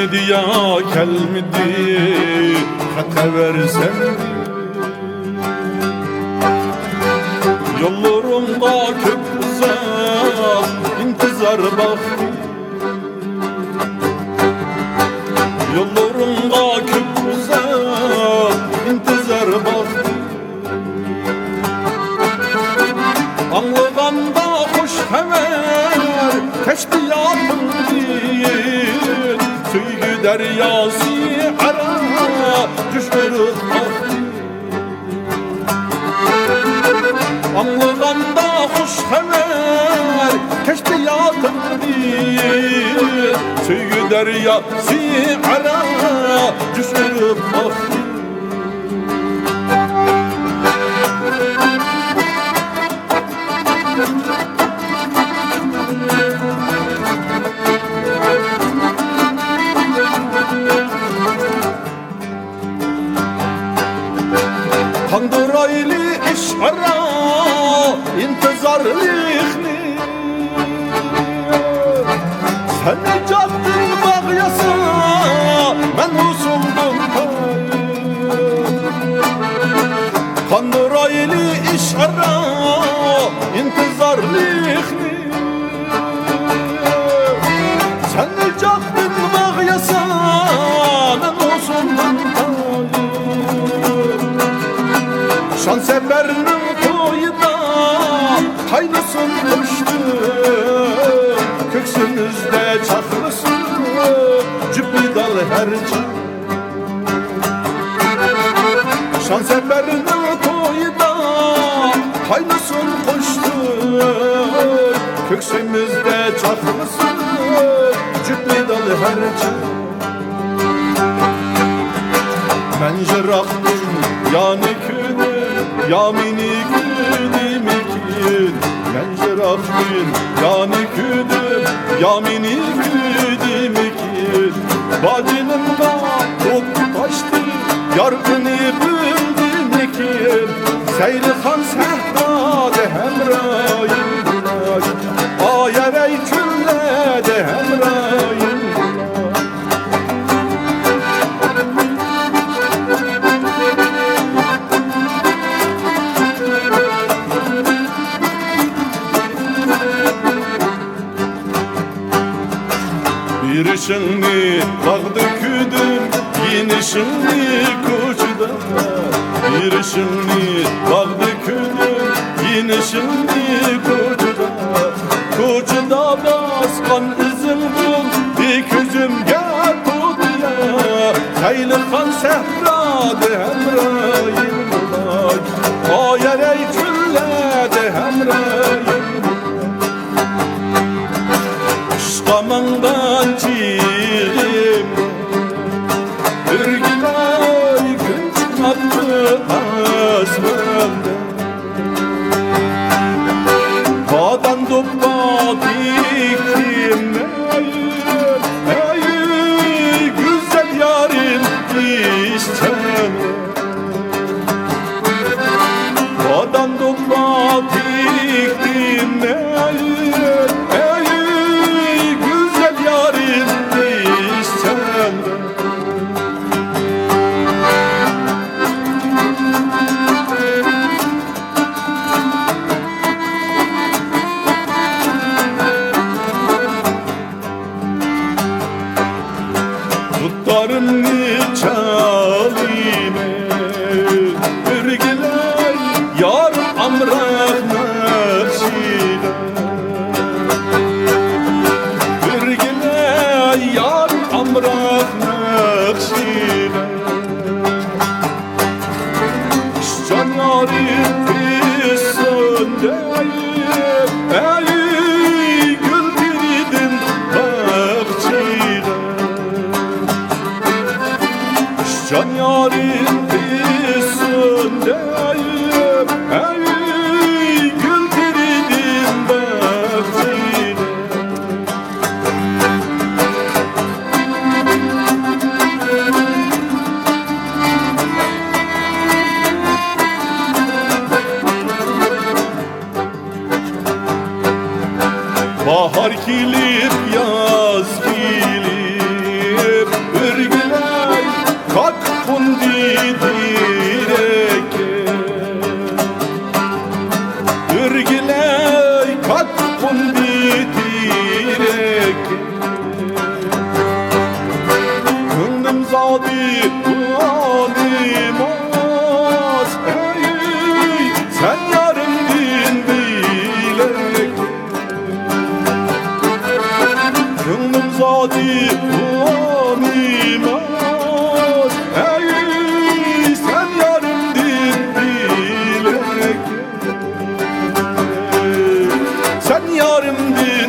miydi ya kel miydi hata versem yollarımda köp uzak intizar baktı yollarımda köp uzak intizar baktı anlığanda hoş haber teşbiyatım değil Söygü deryası ara düşürüz baktı anlığanda hoş haber teşbiyatım değil Söygü deryası ara düşürüz baktı Kandıraylı iş ara intizarlıkni Sen caddın bağyasa ben usuldum Kandıraylı iş ara intizarlıkni Sen caddın bağyasa ben usuldum Şan seferinin toyunda kaynasın koştu Köksünüzde çaklısın cübbi dal herci Şan seferinin toyunda kaynasın koştu Köksümüzde çaklısın cübbi dal herci Ben jıraktım yani küdüm ya minik küdüm Ben jıraktım yani küdüm ya minik küdüm Bacının da ot taştı yargını bildim ikin Seylihan sehrade hemrayım Ayerey küllede hemrayım Bir şimdi dağdı küdüm, yine şimdi koçda Bir şimdi dağdı küdüm, yine şimdi koçda Koçda baskan izim bul, bir küzüm gel kutuya Seylihan sehrade hemrayim olay Ayerey küllede hemrayim Amandan çiğim Ürgülay gün çıkmadı asmanda Bağdan topa diktim ey güzel yarim işten Bağdan topa diktim ey Tuttarım ni çalime Ürgülay yar amrak nakşile Ürgülay yar amrak nakşile Can yarim üstündeyim Ey gül diridin bakçile Can yarim üstündeyim Ey gül diridin bakçile Bahar kilip yaz kilip zati ulanimaz. Ey sen yarımdin bilek, sen yarımdin